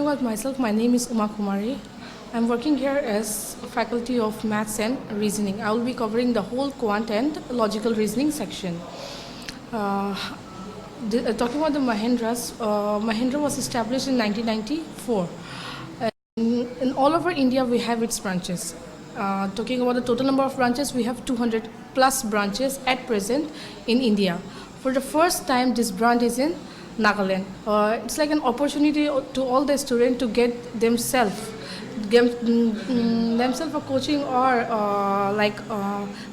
about myself, my name is Uma Kumari. I'm working here as faculty of Maths and Reasoning. I will be covering the whole quant and logical reasoning section. Talking about the Mahindra'S, Mahindra was established in 1994. In all over India, we have its branches. Talking about the total number of branches, we have 200 plus branches at present in India. For the first time, this branch is in Nagaland. It's like an opportunity to all the students to get themselves a coaching or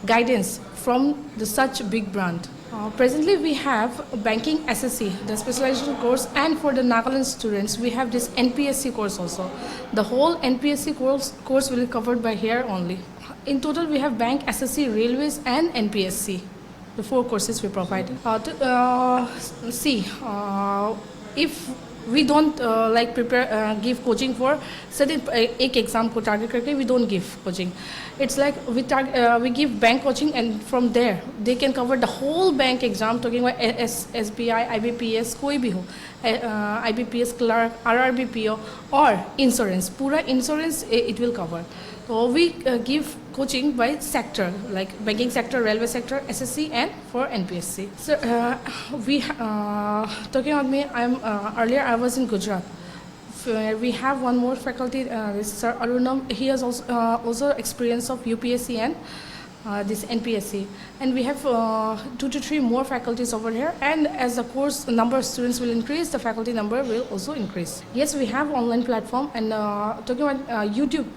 guidance from such big brand. Presently, we have banking SSC, the specialization course, and for the Nagaland students, we have this NPSC course also. The whole NPSC course will be covered by here only. In total, we have bank, SSC, railways, and NPSC. The 4 courses we provide. If we don't give coaching for certain एक exam को target करके we don't give coaching. It's like we give bank coaching, and from there they can cover the whole bank exam. Talking about SBI, IBPS, कोई भी हो, IBPS clerk, RRBPO or insurance. पूरा insurance it will cover. So we give coaching by sector, like banking sector, railway sector, SSC, and for NPSC. So talking about me, earlier I was in Gujarat. We have one more faculty, Sir Arunam. He has also experience of UPSC and this NPSC, and we have 2 to 3 more faculties over here, and as the course number of students will increase, the faculty number will also increase. Yes, we have online platform, and talking about YouTube,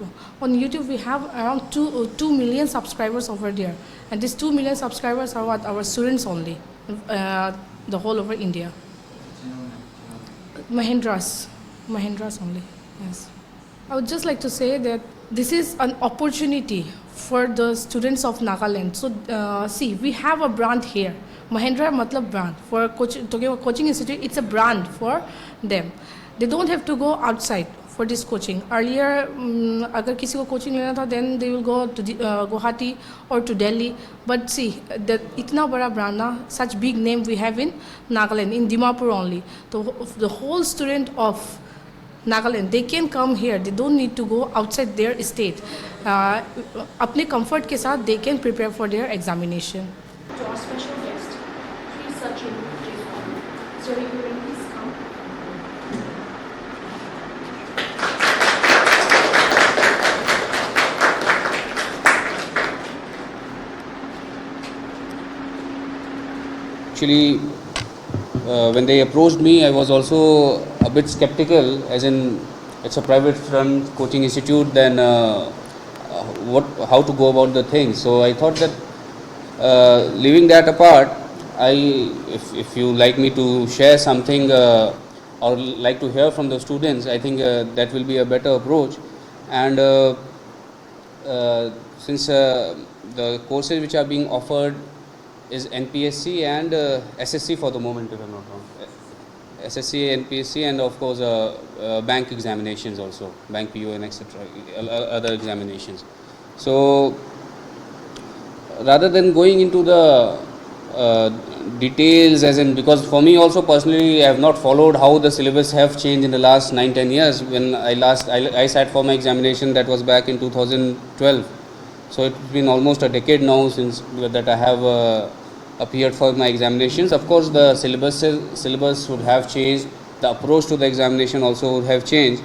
on YouTube we have around 2 million subscribers over there, and these 2 million subscribers are our students only, the whole over India. Mahindra'S only, yes. I would just like to say that this is an opportunity for the students of Nagaland. So see, we have a brand here. Mahindra matlab brand. For coaching institute, it's a brand for them. They don't have to go outside for this coaching. Earlier, agar kisi ko coaching lena tha, then they will go to Guwahati or to Delhi. But see, that itna bada brand na, such big name we have in Nagaland, in Dimapur only. So the whole student of Nagaland, they can come here. They don't need to go outside their state. अपने comfort के साथ they can prepare for their examination. To our special guest, Sri Sachin Jaiswal. Sir, you will please come. Actually, when they approached me, I was also a bit skeptical, as in it's a private run coaching institute, then how to go about the thing. So I thought that leaving that apart, if you like me to share something or like to hear from the students, I think that will be a better approach. And since the courses which are being offered is NPSC and SSC for the moment, if I'm not wrong. SSC, NPSC, and of course bank examinations also, bank PO and etc. Other examinations. So rather than going into the details, as in, because for me also personally, I have not followed how the syllabus have changed in the last 9-10 years. When I sat for my examination, that was back in 2012. So it's been almost a decade now since that I have appeared for my examinations. Of course, the syllabus would have changed, the approach to the examination also would have changed.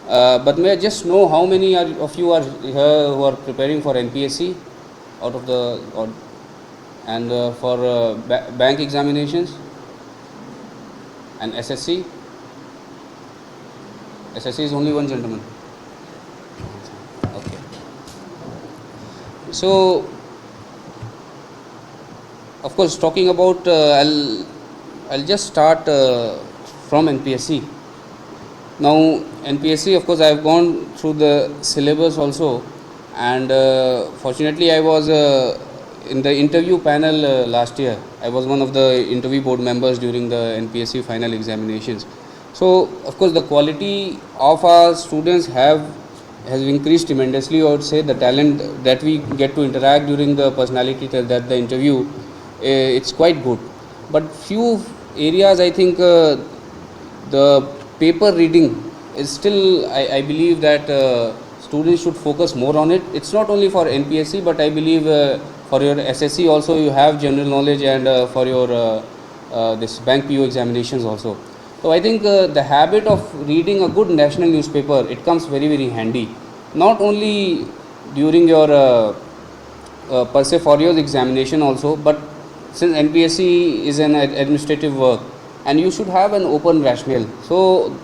But may I just know how many of you are here who are preparing for NPSC out of the and for bank examinations and SSC? SSC is only one gentleman. Okay. So, of course, talking about, I'll just start from NPSC. Now, NPSC, of course, I have gone through the syllabus also, and fortunately, I was in the interview panel last year. I was one of the interview board members during the NPSC final examinations. So, of course, the quality of our students has increased tremendously. I would say the talent that we get to interact during the personality test, that the interview, it's quite good. But few areas, I think the paper reading is still, I believe that students should focus more on it. It's not only for NPSC, but I believe for your SSC also you have general knowledge, and for your this bank PO examinations also. So I think the habit of reading a good national newspaper, it comes very handy. Not only during your per se for your examination also, but since NPSC is an administrative work, and you should have an open rationale. So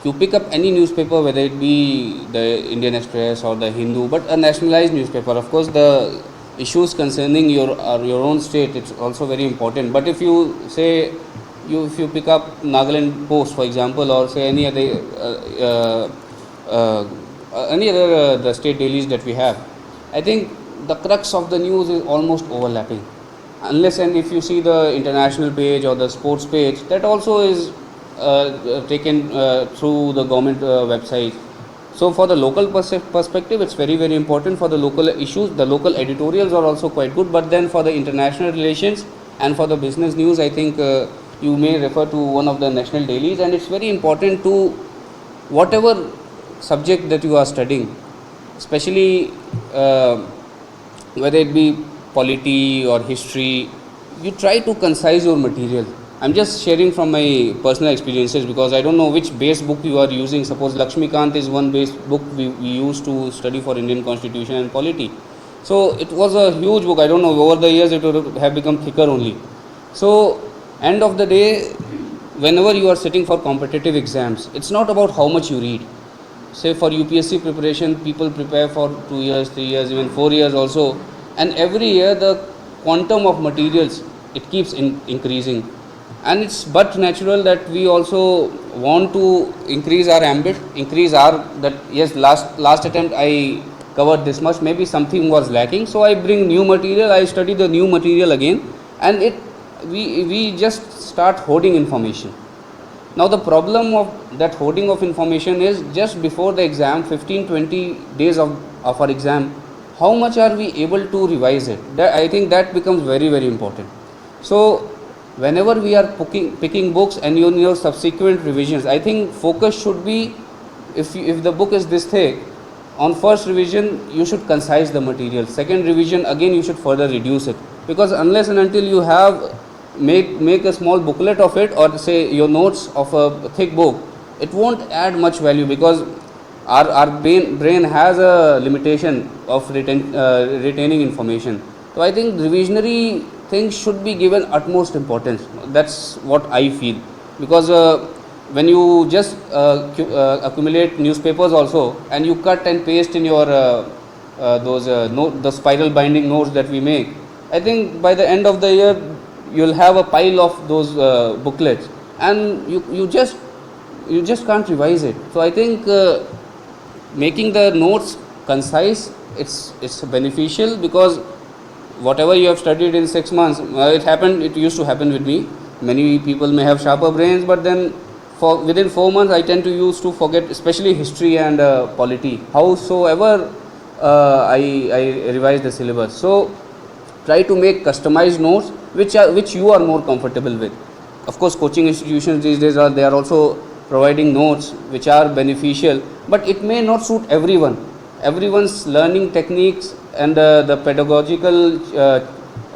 you pick up any newspaper, whether it be the Indian Express or the Hindu, but a nationalized newspaper. Of course, the issues concerning your own state, it's also very important. But if you say if you pick up Nagaland Post, for example, or say any other the state dailies that we have, I think the crux of the news is almost overlapping. Unless and if you see the international page or the sports page, that also is taken through the government website. So for the local perspective, it's very important. For the local issues, the local editorials are also quite good. But then for the international relations and for the business news, I think you may refer to one of the national dailies, and it's very important to whatever subject that you are studying, especially whether it be polity or history, you try to concise your material. I'm just sharing from my personal experiences, because I don't know which base book you are using. Suppose Lakshmikant is one base book we used to study for Indian Constitution and polity. So it was a huge book. I don't know, over the years it would have become thicker only. So end of the day, whenever you are sitting for competitive exams, it's not about how much you read. Say for UPSC preparation, people prepare for 2 years, 3 years, even 4 years also, and every year the quantum of materials, it keeps increasing, and it's but natural that we also want to increase our ambit, increase our that yes, last attempt I covered this much, maybe something was lacking, so I bring new material, I study the new material again, and we just start hoarding information. Now the problem of that hoarding of information is, just before the exam, 15-20 days of our exam, how much are we able to revise it? I think that becomes very important. So whenever we are picking books and in your subsequent revisions, I think focus should be, if the book is this thick, on first revision you should concise the material, second revision again you should further reduce it, because unless and until you have make a small booklet of it, or say your notes of a thick book, it won't add much value, because our brain has a limitation of retaining information. So I think revisionary things should be given utmost importance. That's what I feel, because when you just accumulate newspapers also, and you cut and paste in your the spiral binding notes that we make, I think by the end of the year you'll have a pile of those booklets, and you just can't revise it. So I think making the notes concise, it's beneficial, because whatever you have studied in 6 months, it used to happen with me. Many people may have sharper brains, but then within 4 months I tend to used to forget, especially history and polity, howsoever I revise the syllabus. So try to make customized notes which you are more comfortable with. Of course, coaching institutions these days they are also providing notes which are beneficial, but it may not suit everyone. Everyone's learning techniques and the pedagogical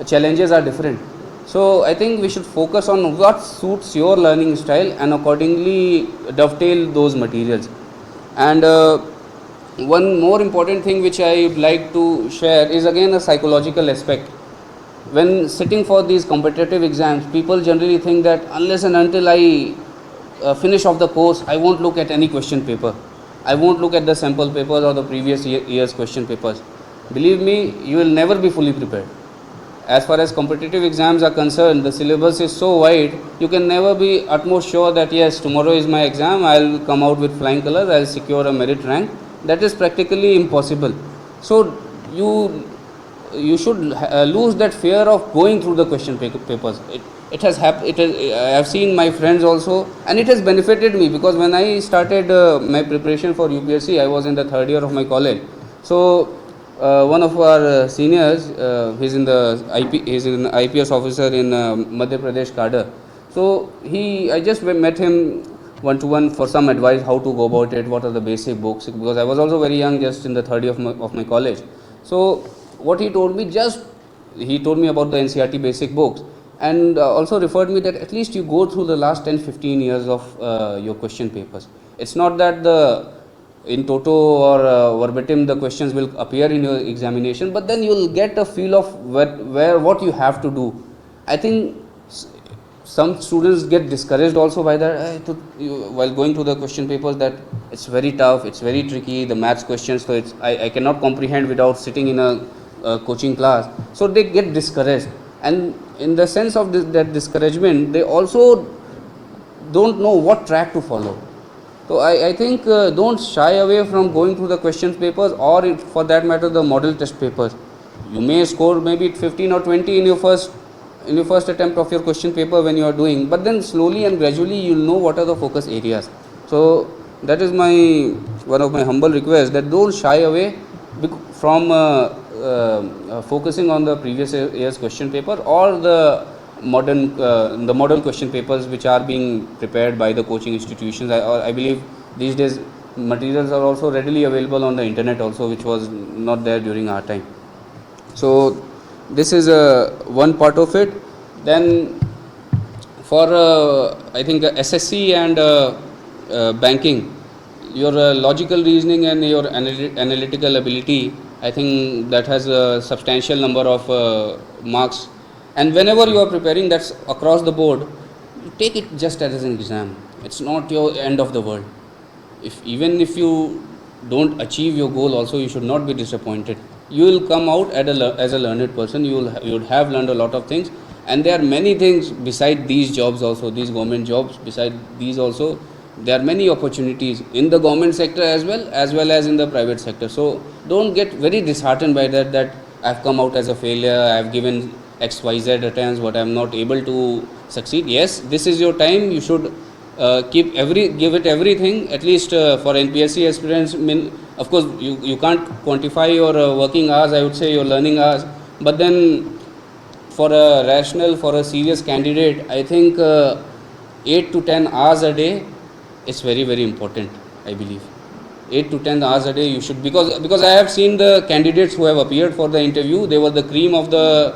challenges are different. So I think we should focus on what suits your learning style and accordingly dovetail those materials. And one more important thing which I would like to share is again a psychological aspect. When sitting for these competitive exams, people generally think that unless and until I finish off the course, I won't look at any question paper. I won't look at the sample papers or the previous year's question papers. Believe me, you will never be fully prepared. As far as competitive exams are concerned, the syllabus is so wide, you can never be utmost sure that yes, tomorrow is my exam, I will come out with flying colors, I will secure a merit rank. That is practically impossible. So you should lose that fear of going through the question papers. It has happened. I have seen my friends also, and it has benefited me, because when I started my preparation for UPSC, I was in the 3rd year of my college. So one of our seniors, he's an IPS officer in Madhya Pradesh cadre. So I just met him one-to-one for some advice how to go about it, what are the basic books, because I was also very young, just in the third year of my college. So what he told me, he told me about the NCERT basic books, and also referred me that at least you go through the last 10-15 years of your question papers. It's not that in toto or verbatim the questions will appear in your examination, but then you will get a feel of what you have to do. I think some students get discouraged also by that, while going to the question papers, that it's very tough, it's very tricky, the maths questions, so I cannot comprehend without sitting in a coaching class. So they get discouraged, and in the sense of that discouragement, they also don't know what track to follow. So I think don't shy away from going through the questions papers, or for that matter the model test papers. You may score maybe 15 or 20 in your first attempt of your question paper when you are doing, but then slowly and gradually you will know what are the focus areas. So that is one of my humble requests, that don't shy away from focusing on the previous year's question paper or the model question papers which are being prepared by the coaching institutions. I believe these days materials are also readily available on the internet also, which was not there during our time. So this is one part of it. Then for I think SSC and banking, your logical reasoning and your analytical ability, I think that has a substantial number of marks. And whenever you are preparing, that's across the board, you take it just as an exam. It's not your end of the world. Even if you don't achieve your goal also, you should not be disappointed. You will come out as a learned person. You would have learned a lot of things, and there are many things beside these jobs also, these government jobs. Beside these also, there are many opportunities in the government sector as well as in the private sector. So don't get very disheartened by that I've come out as a failure, I've given XYZ attempts but I'm not able to succeed. Yes, this is your time. You should give it everything, at least for NPSC aspirants. Of course you can't quantify your working hours, I would say your learning hours, but then for a serious candidate, I think 8 to 10 hours a day is very, very important, I believe. 8 to 10 hours a day you should, because I have seen the candidates who have appeared for the interview. They were the cream of the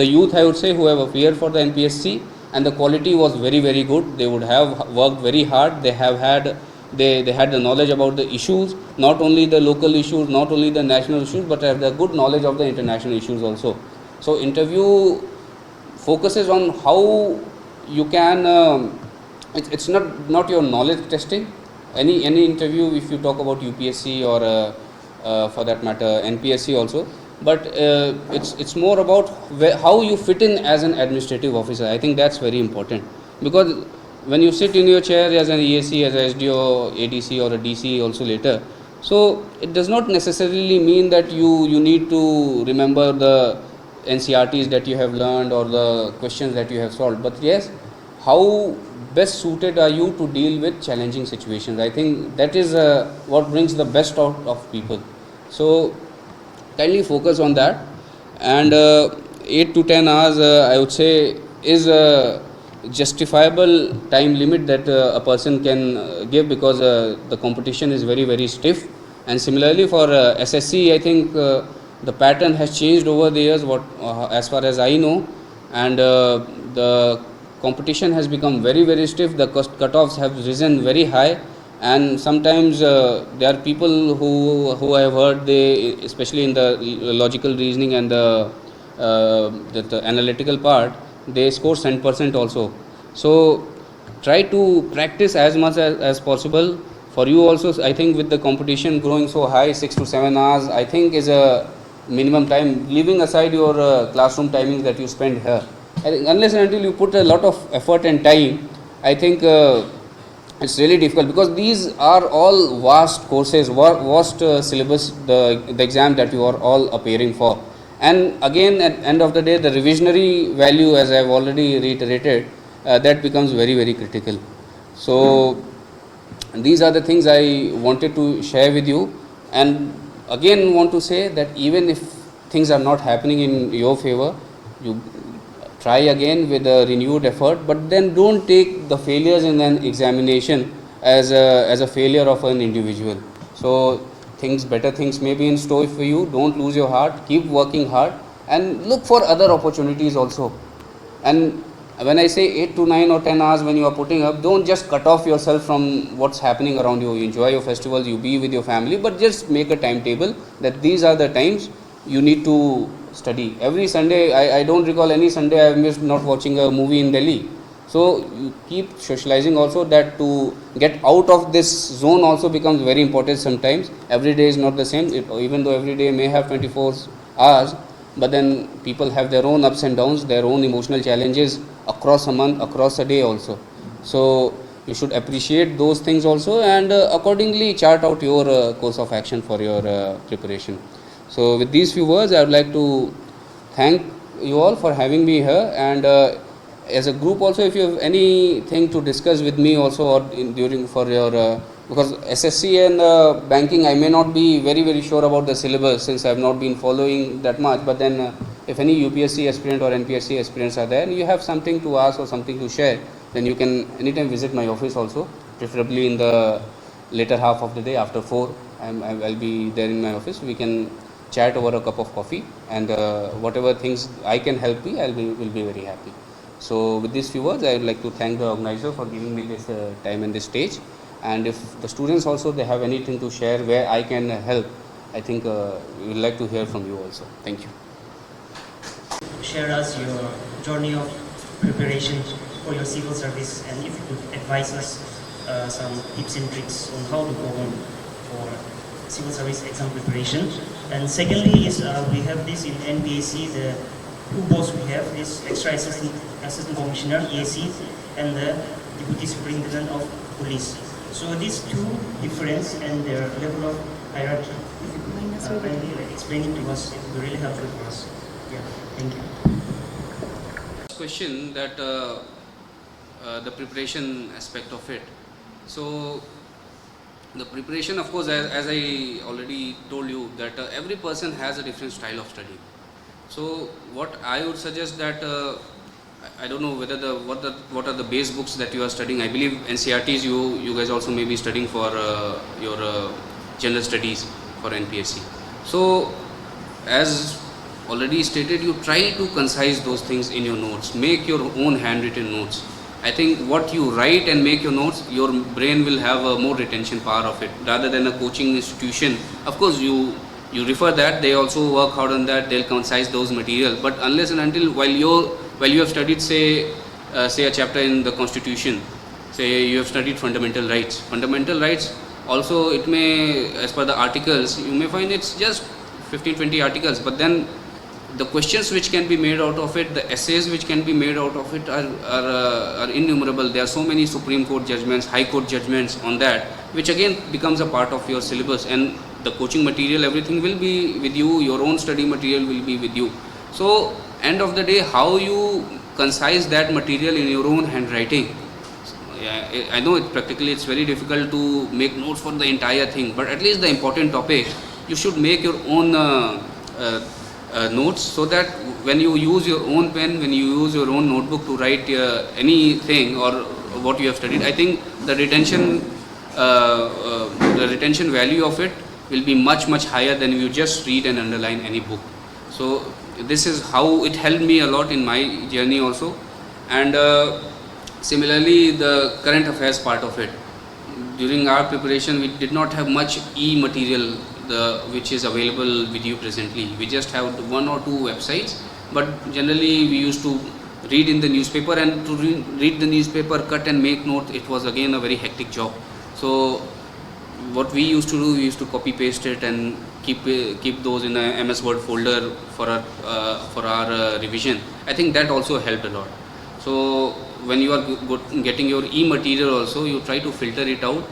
youth, I would say, who have appeared for the NPSC, and the quality was very, very good. They would have worked very hard. They had the knowledge about the issues, not only the local issues, not only the national issues, but have the good knowledge of the international issues also. So interview focuses on how you can it's not your knowledge testing. Any interview, if you talk about UPSC or for that matter NPSC also, but it's more about how you fit in as an administrative officer. I think that's very important, because when you sit in your chair as an EAC, as a SDO, ADC or a DC also later, so it does not necessarily mean that you need to remember the NCRTs that you have learned or the questions that you have solved, but yes, how best suited are you to deal with challenging situations. I think that is what brings the best out of people. So kindly focus on that. And 8 to 10 hours I would say is a justifiable time limit that a person can give, because the competition is very, very stiff. And similarly for SSC, I think the pattern has changed over the years, as far as I know, and the competition has become very, very stiff. The cutoffs have risen very high, and sometimes there are people who I have heard, they, especially in the logical reasoning and the analytical part, they score 100% also. So try to practice as much as possible. For you also, I think with the competition growing so high, 6 to 7 hours I think is a minimum time, leaving aside your classroom timings that you spend here. I think unless and until you put a lot of effort and time, I think it's really difficult, because these are all vast courses, vast syllabus, the exam that you are all appearing for. And again, at end of the day, the revisionary value, as I have already reiterated, that becomes very, very critical. So these are the things I wanted to share with you. And again want to say that even if things are not happening in your favor, try again with a renewed effort, but then don't take the failures in an examination as a failure of an individual. So better things may be in store for you. Don't lose your heart, keep working hard and look for other opportunities also. And when I say 8 to 9 or 10 hours when you are putting up, don't just cut off yourself from what's happening around you. You enjoy your festivals, you be with your family, but just make a timetable that these are the times you need to study. Every Sunday, I don't recall any Sunday I have missed not watching a movie in Delhi. So you keep socializing also, that to get out of this zone also becomes very important sometimes. Every day is not the same, even though every day may have 24 hours, but then people have their own ups and downs, their own emotional challenges across a month, across a day also. So you should appreciate those things also, and accordingly chart out your course of action for your preparation. So with these few words, I would like to thank you all for having me here, and as a group also, if you have anything to discuss with me also, or during for your because SSC and banking, I may not be very sure about the syllabus since I have not been following that much, but then if any UPSC aspirant or NPSC aspirants are there and you have something to ask or something to share, then you can anytime visit my office also, preferably in the later half of the day after 4. I'll be there in my office. We can chat over a cup of coffee, and whatever things I can help you, will be very happy. So with these few words, I would like to thank the organizer for giving me this time and this stage. And if the students also, they have anything to share where I can help, I think we would like to hear from you also. Thank you. Share us your journey of preparation for your civil service, and if you could advise us some tips and tricks on how to go on for civil service exam preparation. And secondly is we have this in NBAC, the two posts we have is extra assistant commissioner EAC and the deputy superintendent of police. So these two difference and their level of hierarchy, if you could kindly explain it to us, it would be really helpful for us. Yeah, thank you. Question that the preparation aspect of it. So the preparation, of course, as I already told you, that every person has a different style of study. So what I would suggest that I don't know whether what are the base books that you are studying. I believe NCRTs you guys also may be studying for your general studies for NPSC. So as already stated, you try to concise those things in your notes. Make your own handwritten notes. I think what you write and make your notes, your brain will have a more retention power of it rather than a coaching institution. Of course, you refer that, they also work hard on that, they'll concise those material, but unless and until while you have studied say a chapter in the constitution, say you have studied fundamental rights also, it may, as per the articles, you may find it's just 15-20 articles, but then the questions which can be made out of it, the essays which can be made out of it are innumerable. There are so many Supreme Court judgments, High Court judgments on that, which again becomes a part of your syllabus, and the coaching material, everything will be with you, your own study material will be with you. So end of the day, how you concise that material in your own handwriting. Yeah, I know practically it's very difficult to make notes for the entire thing, but at least the important topic, you should make your own notes, so that when you use your own pen, when you use your own notebook to write anything or what you have studied, I think the retention value of it will be much higher than if you just read and underline any book. So this is how it helped me a lot in my journey also. And similarly, the current affairs part of it, during our preparation we did not have much e-material which is available with you presently. We just have 1 or 2 websites, but generally we used to read in the newspaper, and to read the newspaper, cut and make notes, it was again a very hectic job. So what we used to do, we used to copy paste it and keep those in a MS Word folder for our revision. I think that also helped a lot. So when you are getting your e-material also, you try to filter it out.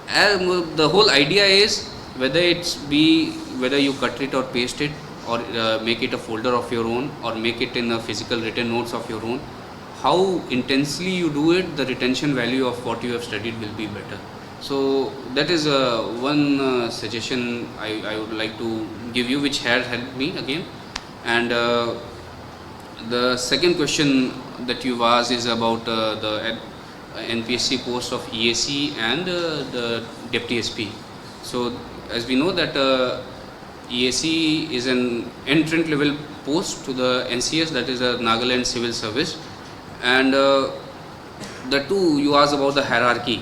And the whole idea is whether you cut it or paste it, or make it a folder of your own, or make it in a physical written notes of your own, how intensely you do it, the retention value of what you have studied will be better. So that is one suggestion I would like to give you, which had helped me again. And The second question that you've asked is about the NPSC post of EAC and the Deputy SP. So, as we know that EAC is an entrant level post to the NCS, that is the Nagaland Civil Service, and the two you asked about the hierarchy.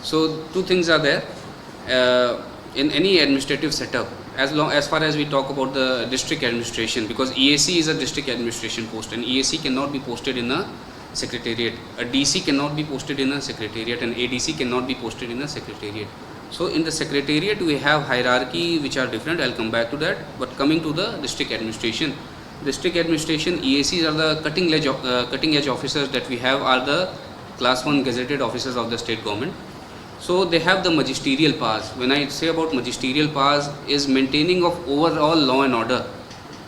So, two things are there in any administrative setup. As far as we talk about the district administration, because EAC is a district administration post and EAC cannot be posted in a secretariat. A DC cannot be posted in a secretariat and ADC cannot be posted in a secretariat. So in the secretariat we have hierarchy which are different. I'll come back to that. But coming to the district administration EACs are the cutting edge officers that we have, are the class 1 gazetted officers of the state government. So they have the magisterial powers. When I say about magisterial powers, is maintaining of overall law and order.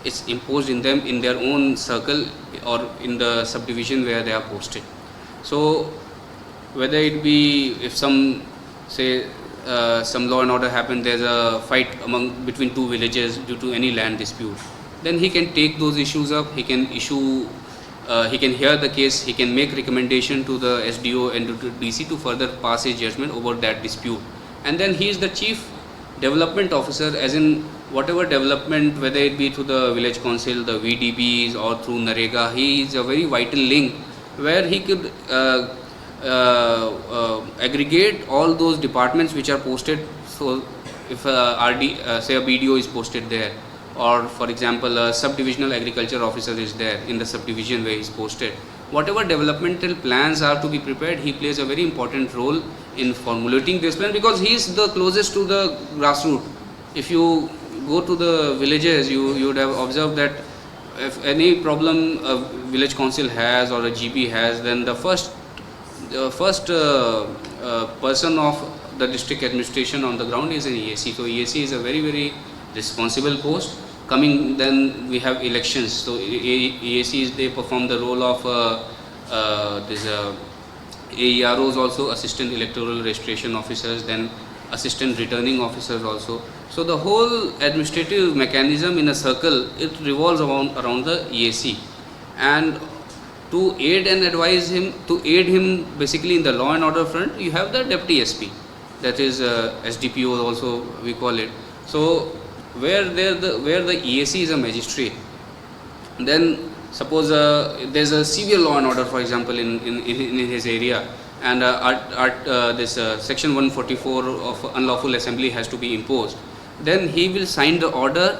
It's imposed in them in their own circle or in the subdivision where they are posted. So whether it be, if some say some law and order happened, there's a fight between two villages due to any land dispute, then he can take those issues up. He can issue he can hear the case, he can make recommendation to the SDO and to DC to further pass his judgment over that dispute. And then he is the chief development officer, as in whatever development, whether it be through the village council, the VDBs or through Narega, he is a very vital link where he could aggregate all those departments which are posted. So if say a BDO is posted there, or for example a subdivisional agriculture officer is there in the subdivision where he is posted, whatever developmental plans are to be prepared, he plays a very important role in formulating this plan, because he is the closest to the grassroots. If you go to the villages, you would have observed that if any problem a village council has or a GB has, then the first person of the district administration on the ground is an EAC. So EAC is a very, very responsible post. Coming, then we have elections. So EACs, they perform the role of AEROs also, assistant electoral registration officers, then assistant returning officers also. So the whole administrative mechanism in a circle, it revolves around the EAC. And to aid and advise him, to aid him basically in the law and order front, you have the Deputy SP, that is SDPO also we call it. So where the EAC is a magistrate, then suppose there's a severe law and order, for example, in his area, and this section 144 of unlawful assembly has to be imposed, then he will sign the order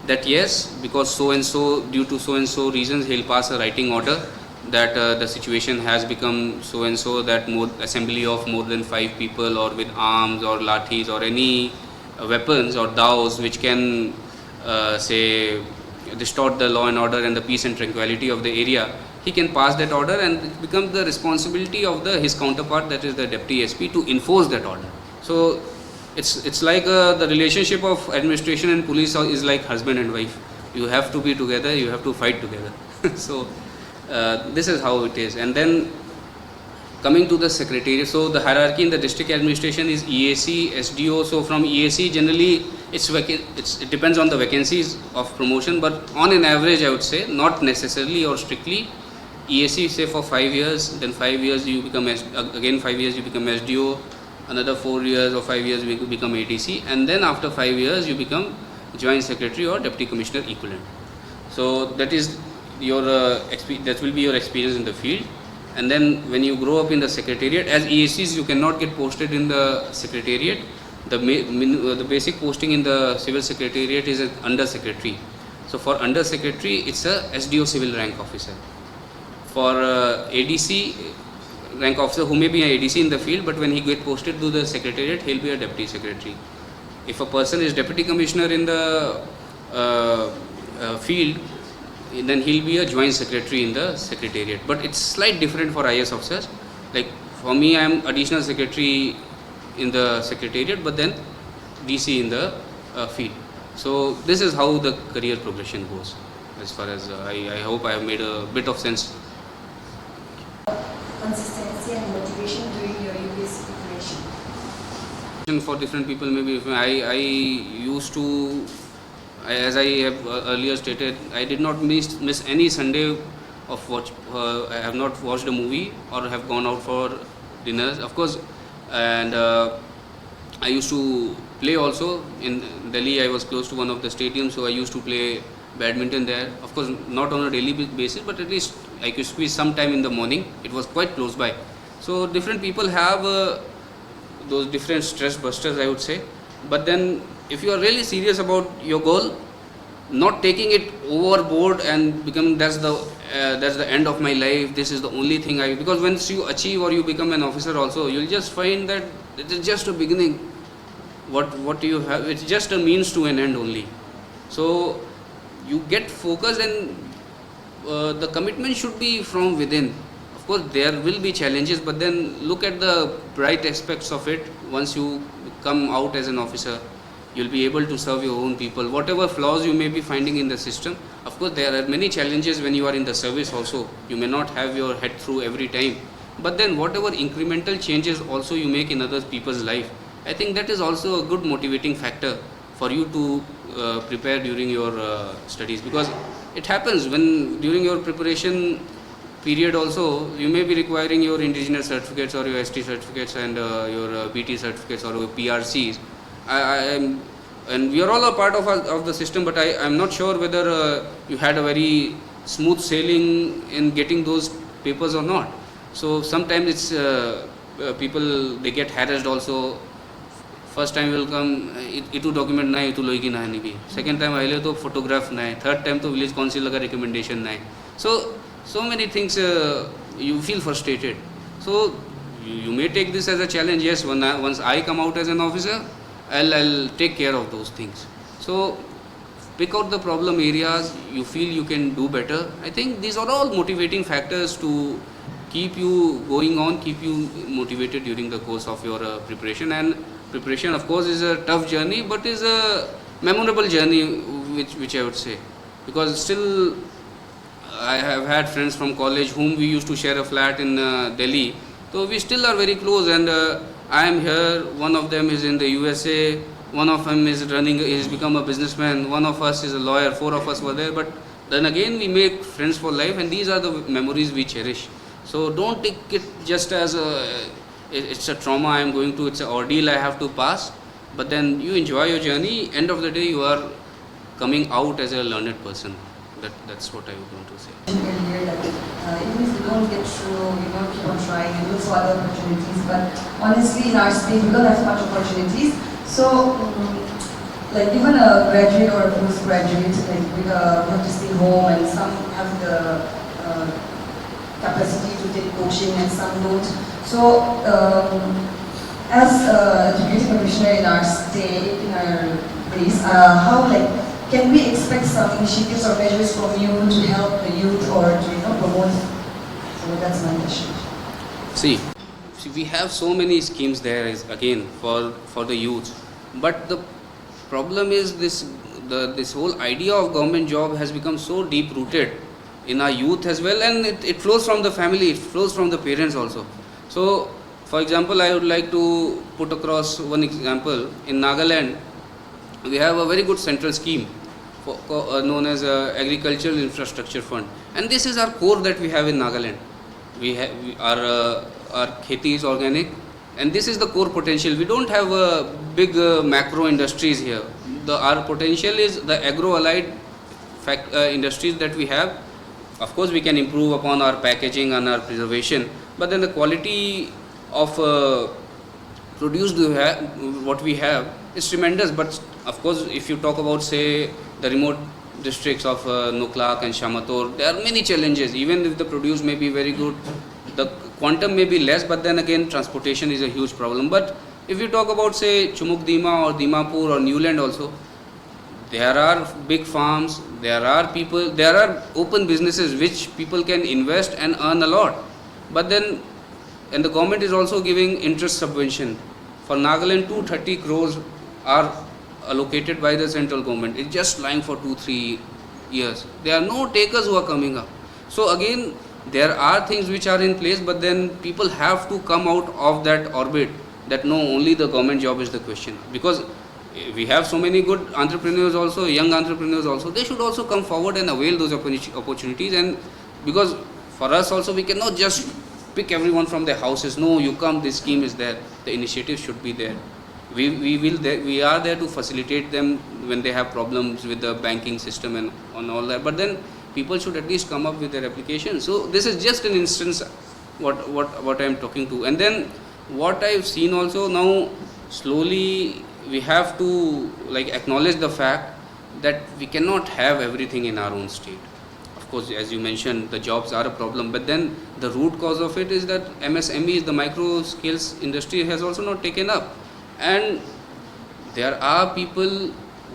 that yes, because so and so, due to so and so reasons, he'll pass a writing order that the situation has become so and so, that assembly of more than 5 people or with arms or lathis or any weapons or daws which can say distort the law and order and the peace and tranquility of the area, he can pass that order, and it becomes the responsibility of his counterpart, that is the Deputy SP, to enforce that order. So it's like the relationship of administration and police is like husband and wife. You have to be together, you have to fight together. So this is how it is. And then coming to the secretariat, so the hierarchy in the district administration is EAC, SDO. So from EAC, generally it depends on the vacancies of promotion, but on an average I would say, not necessarily or strictly, EAC say for 5 years, then 5 years you become again 5 years you become SDO, another 4 years or 5 years you become ADC, and then after 5 years you become joint secretary or deputy commissioner equivalent. So that is your that will be your experience in the field. And then when you grow up in the secretariat, as EACs you cannot get posted in the secretariat. The basic posting in the civil secretariat is an under secretary. So for under secretary, it's a SDO civil rank officer. For ADC rank officer, who may be an ADC in the field, but when he get posted to the secretariat, he'll be a deputy secretary. If a person is deputy commissioner in the field, then he'll be a joint secretary in the secretariat. But it's slightly different for IS officers. Like for me, I am additional secretary in the secretariat, but then DC in the field. So this is how the career progression goes. As far as I hope I have made a bit of sense. Consistency and motivation during your UPSC preparation. For different people, maybe I used to as I have earlier stated, I did not miss any Sunday of watch. I have not watched a movie or have gone out for dinners, of course. And I used to play also in Delhi. I was close to one of the stadiums, so I used to play badminton there. Of course, not on a daily basis, but at least I could squeeze some time in the morning. It was quite close by. So different people have those different stress busters, I would say. But then, if you are really serious about your goal, not taking it overboard and becoming that's the end of my life. This is the only thing I, because once you achieve or you become an officer, also you'll just find that it is just a beginning. What do you have? It's just a means to an end only. So you get focused, and the commitment should be from within. Of course, there will be challenges, but then look at the bright aspects of it. Once you come out as an officer, you'll be able to serve your own people. Whatever flaws you may be finding in the system, of course, there are many challenges when you are in the service also. You may not have your head through every time, but then whatever incremental changes also you make in other people's life, I think that is also a good motivating factor for you to prepare during your studies, because it happens when during your preparation period also you may be requiring your indigenous certificates or your ST certificates and your BT certificates or your PRCs. And we are all a part of the system, but I am not sure whether you had a very smooth sailing in getting those papers or not. So sometimes it's people, they get harassed also. First time will come, itu document nahi, itu logi nahi nahi. Second time aile to photograph nahi. Third time to village council laga recommendation nahi. So many things you feel frustrated. So you may take this as a challenge. Yes, once I come out as an officer, I'll take care of those things. So pick out the problem areas you feel you can do better. I think these are all motivating factors to keep you going on, keep you motivated during the course of your preparation. And preparation, of course, is a tough journey, but is a memorable journey, which I would say, because still I have had friends from college whom we used to share a flat in Delhi. So we still are very close, and I am here. One of them is in the USA. One of them is become a businessman. One of us is a lawyer. 4 of us were there. But then again, we make friends for life, and these are the memories we cherish. So don't take it just as it's a trauma I am going to, it's an ordeal I have to pass. But then you enjoy your journey. End of the day, you are coming out as a learned person. That's what I would want to say. Earlier that even if you don't get through, keep on trying and look for other opportunities. But honestly, in our state, we don't have much opportunities. So, like even a graduate or a postgraduate, like we have to stay home, and some have the capacity to take coaching and some don't. So, as Deputy Commissioner in our state, in our place, how can we expect some initiatives or measures from you to help the youth or to promote? So that's my question. See, we have so many schemes there again for the youth, but the problem is this whole idea of government job has become so deep rooted in our youth as well, and it flows from the family, it flows from the parents also. So, for example, I would like to put across one example. In Nagaland, we have a very good central scheme known as Agricultural Infrastructure Fund, and this is our core that we have in Nagaland. Our kheti is organic, and this is the core potential. We don't have big macro industries here. Our potential is the agro-allied industries that we have. Of course, we can improve upon our packaging and our preservation, but then the quality of produce what we have is tremendous. But of course, if you talk about, say, the remote districts of Nuklak and Shamator, there are many challenges. Even if the produce may be very good, the quantum may be less, but then again, transportation is a huge problem. But if you talk about, say, Chumukdima or Dimapur or Newland also, there are big farms, there are people, there are open businesses which people can invest and earn a lot. But then, and the government is also giving interest subvention. For Nagaland, 230 crores are allocated by the central government. It's just lying for 2-3 years. There are no takers who are coming up. So again, there are things which are in place, but then people have to come out of that orbit that no, only the government job is the question. Because we have so many good entrepreneurs also, young entrepreneurs also. They should also come forward and avail those opportunities. And because for us also, we cannot just pick everyone from their houses. No, you come, this scheme is there. The initiative should be there. We are there to facilitate them when they have problems with the banking system and on all that. But then people should at least come up with their application. So this is just an instance what I am talking to. And then what I've seen also now, slowly we have to like acknowledge the fact that we cannot have everything in our own state. Of course, as you mentioned, the jobs are a problem, but then the root cause of it is that MSMEs, the micro scales industry, has also not taken up. And there are people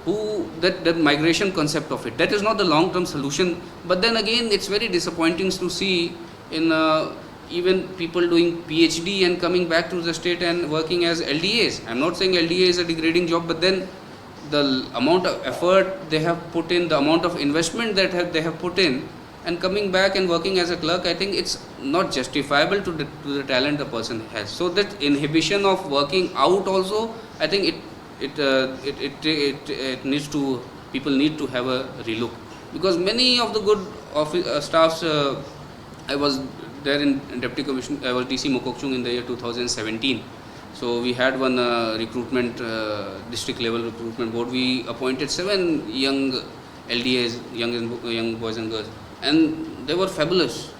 who, that migration concept of it, that is not the long term solution. But then again, it's very disappointing to see in even people doing PhD and coming back to the state and working as LDAs. I'm not saying LDA is a degrading job, but then the amount of effort they have put in, the amount of investment that they have put in, and coming back and working as a clerk, I think it's not justifiable to the talent the person has. So that inhibition of working out also, I think it needs to, people need to have a relook, because many of the good office staffs, I was there in Deputy Commission, I was DC Mokokchung in the year 2017. So we had one recruitment, district level recruitment board. We appointed 7 young LDAs, young boys and girls, and they were fabulous.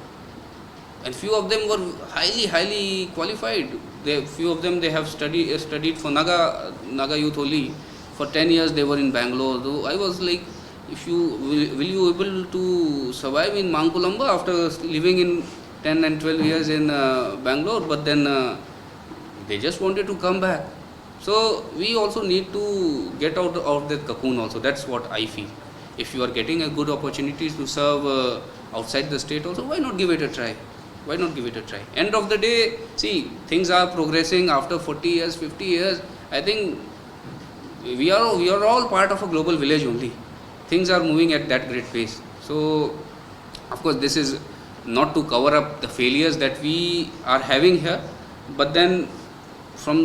And few of them were highly qualified. Few of them, they have studied for Naga Youth only. For 10 years they were in Bangalore. Though I was like, if you will you able to survive in Mankulamba after living in 10 and 12 years in Bangalore? But then they just wanted to come back. So we also need to get out of that cocoon also. That's what I feel. If you are getting a good opportunities to serve outside the state also, why not give it a try? Why not give it a try? End of the day, see, things are progressing after 40 years, 50 years. I think we are all part of a global village only. Things are moving at that great pace. So, of course, this is not to cover up the failures that we are having here, but then from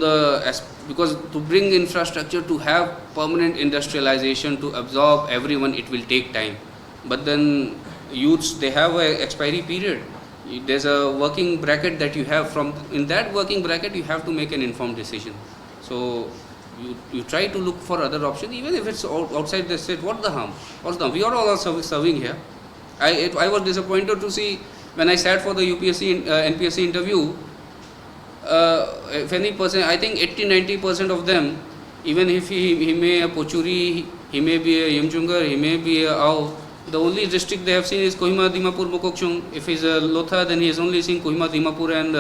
because to bring infrastructure, to have permanent industrialization, to absorb everyone, it will take time. But then youths, they have an expiry period. There's a working bracket that you have. In that working bracket, you have to make an informed decision. So you try to look for other options, even if it's outside the state. What's the harm? We are all serving here. I was disappointed to see when I sat for the UPSC NPSC interview. If any person, I think 80-90% of them, even if he may a Pochuri, he may be a Yamchungar, he may be a Ao, the only district they have seen is Kohima, Dimapur, Mokokchung. If he's a Lotha, then he has only seen Kohima, Dimapur and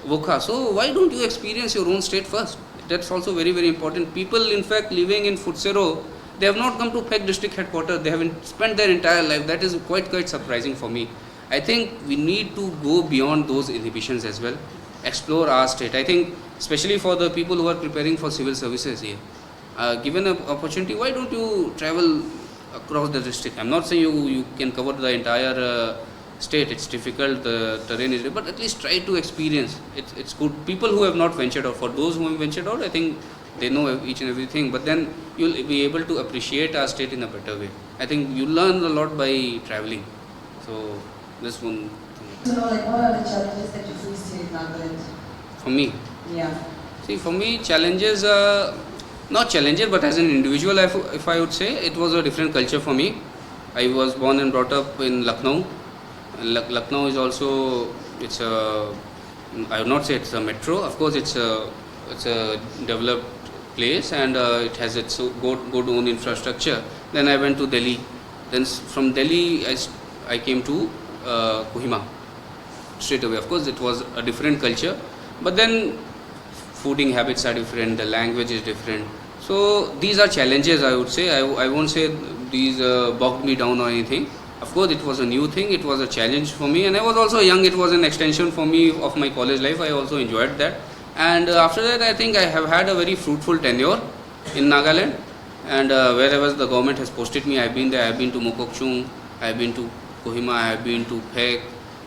Vokha. So why don't you experience your own state first? That's also very, very important. People, in fact, living in Futsero, they have not come to Peg district headquarters. They haven't spent their entire life. That is quite surprising for me. I think we need to go beyond those inhibitions as well. Explore our state. I think especially for the people who are preparing for civil services here, given an opportunity, why don't you travel across the district? I'm not saying you can cover the entire state. It's difficult, the terrain is, but at least try to experience. It's good. People who have not ventured out, for those who have ventured out, I think they know each and everything, but then you'll be able to appreciate our state in a better way. I think you learn a lot by traveling. So this one thing. So, like, what are the challenges that you face here in Nagaland? For me, Yeah. see, for me, challenges, not challenges, but as an individual, if I would say, it was a different culture for me. I was born and brought up in Lucknow. Lucknow is also, I would not say it's a metro. Of course, it's a developed place, and it has its good own infrastructure. Then I went to Delhi. Then from Delhi, I came to Kohima straight away. Of course, it was a different culture, but then fooding habits are different, the language is different. So these are challenges, I would say. I won't say these bogged me down or anything. Of course, it was a new thing, it was a challenge for me, and I was also young. It was an extension for me of my college life. I also enjoyed that. And after that, I think I have had a very fruitful tenure in Nagaland, and wherever the government has posted me, I've been there. I've been to Mokokchung, I've been to Kohima, I've been to Phek,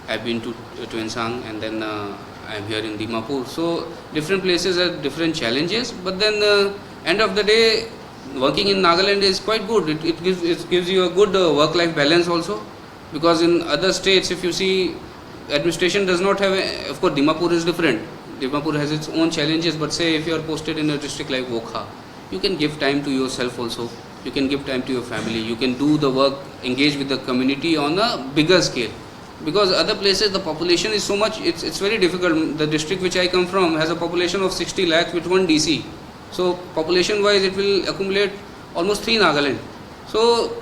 I've been to Tuensang, and then I'm here in Dimapur. So different places have different challenges, but then end of the day, working in Nagaland is quite good. It gives you a good work-life balance also, because in other states, if you see, administration does not have of course Dimapur is different. Dimapur has its own challenges, but say if you are posted in a district like Wokha, you can give time to yourself also, you can give time to your family, you can do the work, engage with the community on a bigger scale. Because other places the population is so much, it's very difficult. The district which I come from has a population of 60 lakhs with one DC. So population wise it will accumulate almost 3 Nagaland. So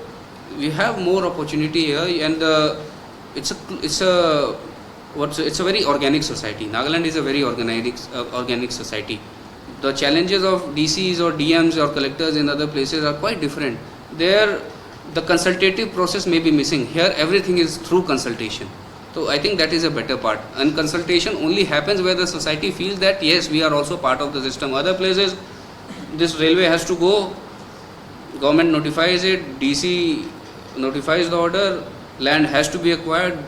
we have more opportunity here, and it's a very organic society. Nagaland is a very organic society. The challenges of DCs or DMs or collectors in other places are quite different. There the consultative process may be missing. Here everything is through consultation. So I think that is a better part. And consultation only happens where the society feels that yes, we are also part of the system. Other places, this railway has to go, government notifies it, DC notifies the order, land has to be acquired,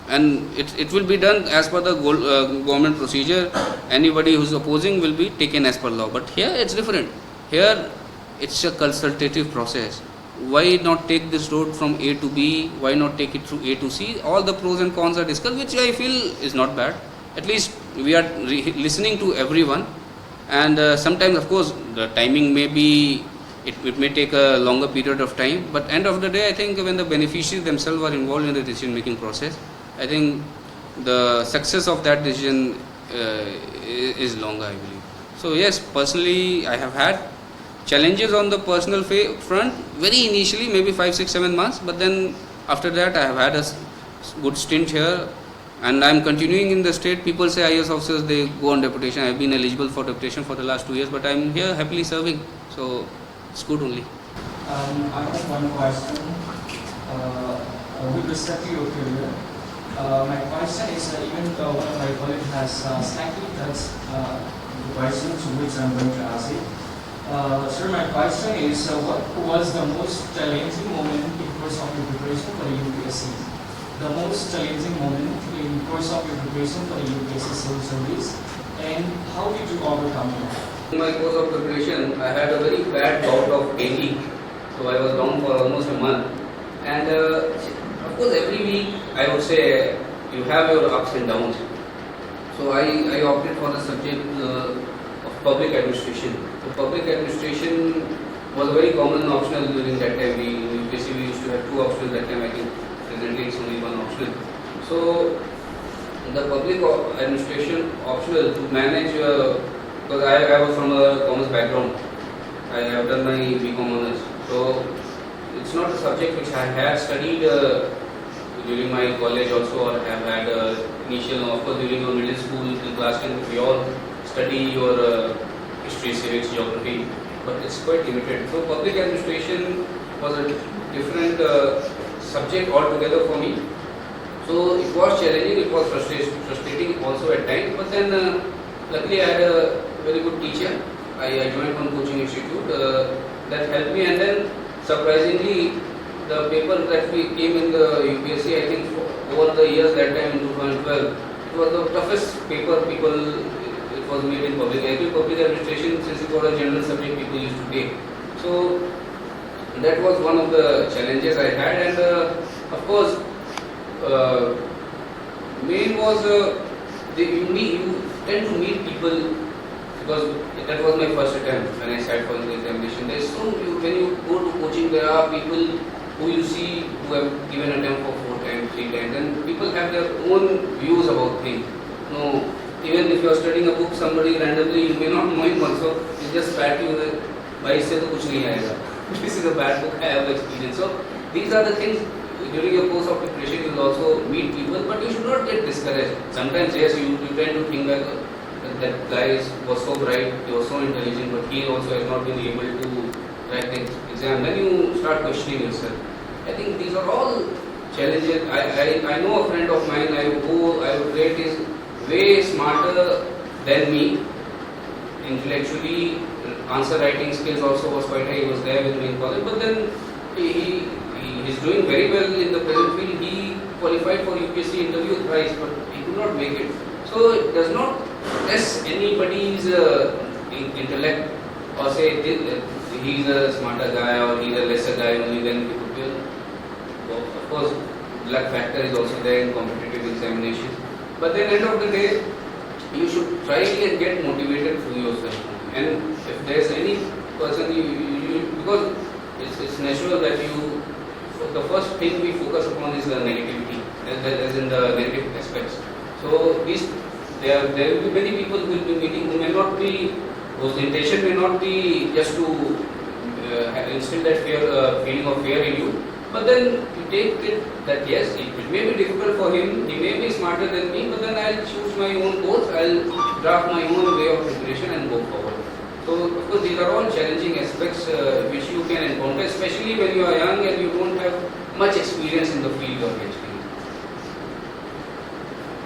and it will be done as per the government procedure. Anybody who is opposing will be taken as per law. But here it's different. Here it's a consultative process. Why not take this road from A to B? Why not take it through A to C? All the pros and cons are discussed, which I feel is not bad. At least we are listening to everyone. And sometimes, of course, the timing may be, it may take a longer period of time. But end of the day, I think when the beneficiaries themselves are involved in the decision-making process, I think the success of that decision is longer, I believe. So yes, personally, I have had challenges on the personal front very initially, maybe 5, 6, 7 months, but then after that I have had a good stint here, and I am continuing in the state. People say IAS officers, they go on deputation. I have been eligible for deputation for the last 2 years, but I am here happily serving, so it's good only. I have one question with respect to your career. My question is, even though one of my colleagues has slightly touched the question to which I'm going to ask it. Sir, my question is, what was the most challenging moment in course of your preparation for the UPSC? The most challenging moment in course of your preparation for the UPSC civil service, and how did you overcome it? In my course of preparation, I had a very bad bout of dengue, so I was down for almost a month. And of course, every week I would say you have your ups and downs. So I opted for the subject of public administration. So public administration was a very common optional during that time. We basically used to have 2 options that time. I think presently it's only 1 option. So the public administration optional to manage, because I was from a commerce background. I have done my BCom honors. So it's not a subject which I had studied during my college also, or have had initial, of course during your middle school in class 10 we all study your history, civics, geography, but it's quite limited. So public administration was a different subject altogether for me. So it was challenging, it was frustrating also at times, but then luckily I had a very good teacher. I joined one coaching institute that helped me, and then surprisingly the paper that we came in the UPSC, I think over the years that time in 2012, it was the toughest paper it was made in public. I think public administration, since it was a general subject, people used to take. So that was one of the challenges I had, and of course main was you tend to meet people, because that was my first attempt when I sat for the examination. When you go to coaching, there are people who you see who have given attempt for 4 times, 3 times, and people have their own views about things. No, even if you are studying a book, somebody randomly, you may not know him also, he just pat you that, "Bhai, isse to kuch nahi aayega. This is a bad book, I have experience." So these are the things. During your course of preparation, you will also meet people, but you should not get discouraged. Sometimes, yes, you tend to think that guy was so bright, he was so intelligent, but he also has not been able to write the exam. Then you start questioning yourself. I think these are all challenges. I know a friend of mine who I would rate is way smarter than me intellectually. Answer writing skills also was quite high. He was there with me in college, but then he is doing very well in the present field. He qualified for UPSC interview thrice, but he could not make it. So it does not test anybody's intellect or say he's a smarter guy or he's a lesser guy only, then it will. So of course, luck factor is also there in competitive examinations. But then end of the day, you should try and get motivated through yourself. And if there's any person, because it's natural that the first thing we focus upon is the negativity, as in the negative aspects. So there will be many people who will be meeting who may not be, whose intention may not be just to instill that feeling of fear in you. But then you take it that yes, it may be difficult for him, he may be smarter than me, but then I'll choose my own course, I'll draft my own way of preparation and go forward. So of course these are all challenging aspects which you can encounter, especially when you are young and you don't have much experience in the field you are in.